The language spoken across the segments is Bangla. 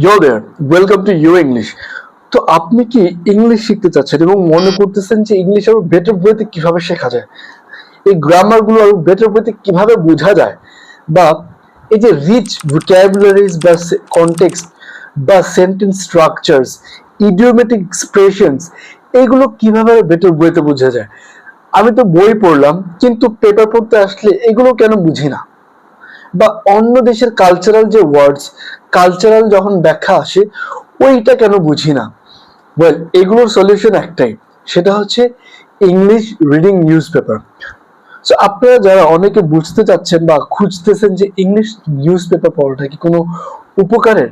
Yo there, welcome to You English. তো আপনি কি ইংলিশ শিখতে চাচ্ছেন এবং মনে করতেছেন যে ইংলিশ আরো বেটার ওয়েতে কিভাবে শেখা যায়, এই গ্রামার গুলো আরো বেটার ওয়েতে কিভাবে বোঝা যায়, বা এই যে রিচ ভোকাবুলারিজ বা কনটেক্সট বা সেন্টেন্স স্ট্রাকচারস, ইডিওমেটিক এক্সপ্রেশনস, এগুলো কিভাবে বেটার ওয়েতে বোঝা যায়। আমি তো বই পড়লাম, কিন্তু পেপার পড়তে আসলে এগুলো কেন বুঝি না, বা অন্য দেশের কালচারাল যে ওয়ার্ডস, কালচারাল যখন ব্যাখ্যা আসে ওইটা কেন বুঝি না। ওয়েল, এগুলোর সলিউশন একটাই, সেটা হচ্ছে English reading news paper. So আপনারা যারা অনেকে বুঝতে চাচ্ছেন বা খুঁজতেছেন যে ইংলিশ নিউজ পেপার পড়াটা কি কোনো উপকারের,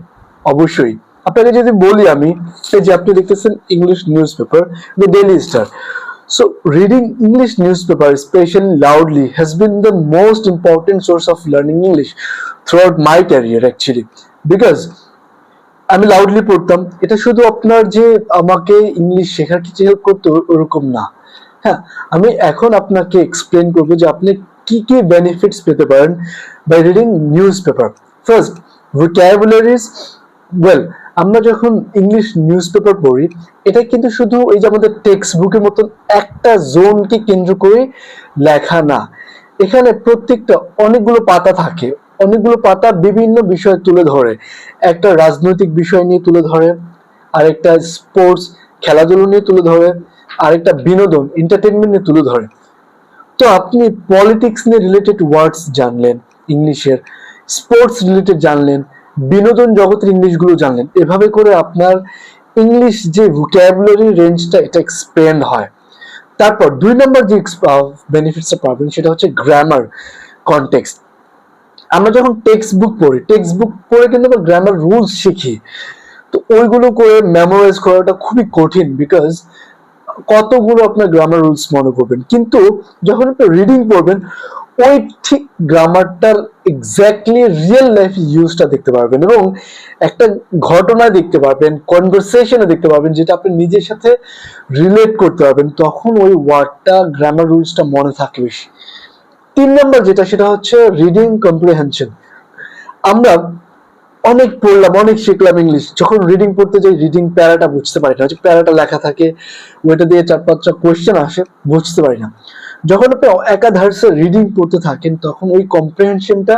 অবশ্যই। আপনাকে যদি বলি আমি, এই যে আপনি দেখতেছেন English news paper, the daily star. So, reading English newspaper, especially loudly, has been the most important source of learning English throughout my career, actually. Because আমি লাউডলি পড়তাম, এটা শুধু আপনার যে আমাকে ইংলিশ শেখার কিছু হেল্প করতো ওরকম না। হ্যাঁ, আমি এখন আপনাকে এক্সপ্লেন করবো যে আপনি কি কি বেনিফিটস পেতে পারেন by reading newspaper. First, vocabularies. Well, আমরা যখন ইংলিশ নিউজ পেপার পড়ি, এটা কিন্তু শুধু এই যে আমাদের টেক্সট বুকের মতন একটা জোনকে কেন্দ্র করে লেখা না। এখানে প্রত্যেকটা অনেকগুলো পাতা থাকে, অনেকগুলো পাতা বিভিন্ন বিষয় তুলে ধরে। একটা রাজনৈতিক বিষয় নিয়ে তুলে ধরে, আরেকটা স্পোর্টস খেলাধুলো নিয়ে তুলে ধরে, আরেকটা বিনোদন এন্টারটেনমেন্ট নিয়ে তুলে ধরে। তো আপনি পলিটিক্স নিয়ে রিলেটেড ওয়ার্ডস জানলেন ইংলিশের, স্পোর্টস রিলেটেড জানলেন, বিনোদন জগতের ইংলিশগুলো জানলেন। এভাবে করে আপনার ইংলিশ যে ভোকাবুলারি রেঞ্জটা এটা এক্সপ্যান্ড হয়। তারপর 2 নম্বর যে বেনিফিটসটা পাবেন সেটা হচ্ছে গ্রামার কনটেক্সট। আমরা যখন টেক্সট বুক পড়ি, টেক্সট বুক পড়ে কিন্তু আমরা গ্রামার রুলস শিখি। তো ওইগুলো করে মেমোরাইজ করাটা খুবই কঠিন, বিকজ কতগুলো আপনার গ্রামার রুলস মনে করবেন। কিন্তু যখন আপনি রিডিং পড়বেন, ওই ঠিক গ্রামারটার এক্স্যাক্টলি রিয়েল লাইফ ইউজটা দেখতে পারবেন, এবং একটা ঘটনায় দেখতে পারবেন, কনভারসেশনে দেখতে পারবেন, যেটা আপনি নিজের সাথে রিলেট করতে পারবেন। তখন ওই ওয়ার্ডটা, গ্রামার রুলসটা মনে থাকে বেশি। 3 নম্বর যেটা, সেটা হচ্ছে রিডিং কম্প্রিহেনশন। আমরা অনেক পড়লাম, অনেক শিখলাম ইংলিশ, যখন রিডিং পড়তে যাই রিডিং প্যারাটা বুঝতে পারি না। যে প্যারাটা লেখা থাকে, ওইটা দিয়ে 4-5টা কোয়েশ্চেন আসে, বুঝতে পারি না। যখন আপনি একাধারে রিডিং পড়তে থাকেন, তখন ওই কম্প্রিহেনশনটা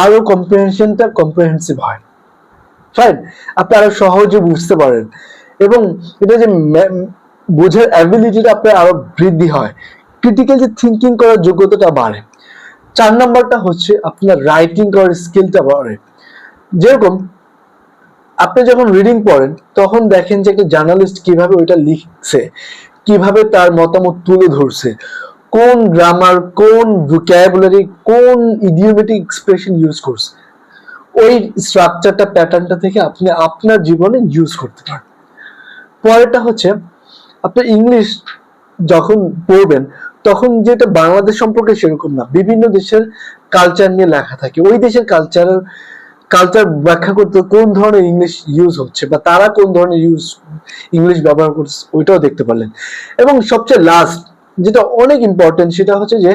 আরো কম্প্রিহেন্সিভ হয়। ফাইন, আপনি আরো সহজে বুঝতে পারেন, এবং এটা যে বোঝার অ্যাবিলিটিটা আপনার আরো বৃদ্ধি হয়, ক্রিটিক্যাল যে থিঙ্কিং করার যোগ্যতাটা বাড়ে। 4 নম্বরটা হচ্ছে আপনার রাইটিং করার স্কিলটা বাড়ে। যেরকম আপনি যখন রিডিং পড়েন, তখন দেখেন যে একটা জার্নালিস্ট কিভাবে ওইটা লিখছে, কিভাবে তার মতামত তুলে ধরছে, কোন গ্রামার, কোন ভোকাবুলারি, কোন ইডিওমেটিক এক্সপ্রেশন ইউজ করছে। ওই স্ট্রাকচারটা, প্যাটার্নটা থেকে আপনি আপনার জীবনে ইউজ করতে পারেন। পরেরটা হচ্ছে, আপনি ইংলিশ যখন পড়বেন, তখন যেটা বাংলাদেশ সম্পর্কে সেরকম না, বিভিন্ন দেশের কালচার নিয়ে লেখা থাকে। ওই দেশের কালচার ব্যাখ্যা করতে কোন ধরনের ইংলিশ ইউজ হচ্ছে, বা তারা কোন ধরনের ইংলিশ ব্যবহার করছে, ওইটাও দেখতে পারলেন। এবং সবচেয়ে লাস্ট যেটা অনেক ইম্পর্টেন্ট, সেটা হচ্ছে যে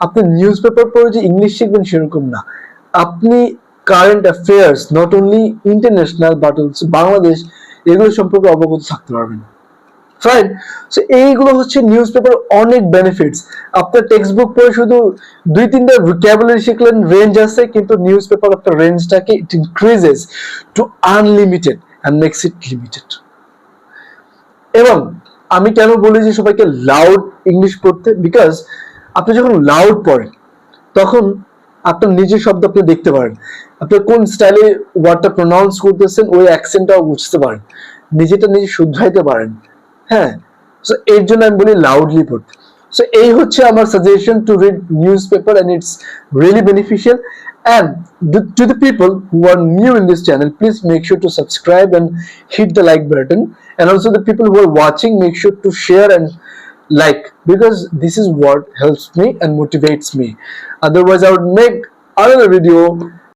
আপনি নিউজ পেপার পড়ে যে ইংলিশ শিখবেন সেরকম না, আপনি current affairs, not only international but also Bangladesh, এগুলো সম্পর্কে অবগত থাকতে পারবেন। ফাইন, সো এইগুলো হচ্ছে নিউজ পেপার অনেক বেনিফিটস। আপনার টেক্সট বুক পড়ে শুধু 2-3টা ভোকাবুলারি শিখলেন, রেঞ্জ আছে, কিন্তু নিউজ পেপার আপনার রেঞ্জটাকে it increases to unlimited and makes it limited. এবং আমি কেন বলি যে সবাইকে লাউড ইংলিশ পড়তে, বিকজ আপনি যখন লাউড পড়েন, তখন আপনার নিজের শব্দ আপনি দেখতে পারেন, আপনি কোন স্টাইলে ওয়ার্ডটা প্রোনাউন্স করতেছেন, ওই অ্যাকসেন্টটাও বুঝতে পারেন, নিজেটা নিজে শুধরাইতে পারেন। হ্যাঁ, সো এর জন্য আমি বলি লাউডলি পড়তে। সো এই হচ্ছে আমার suggestion to read newspaper, and it's really beneficial. And to the people who are new in this channel, please make sure to subscribe and hit the like button. And also the people who are watching, make sure to share and like, because this is what helps me and motivates me. Otherwise, I would make another video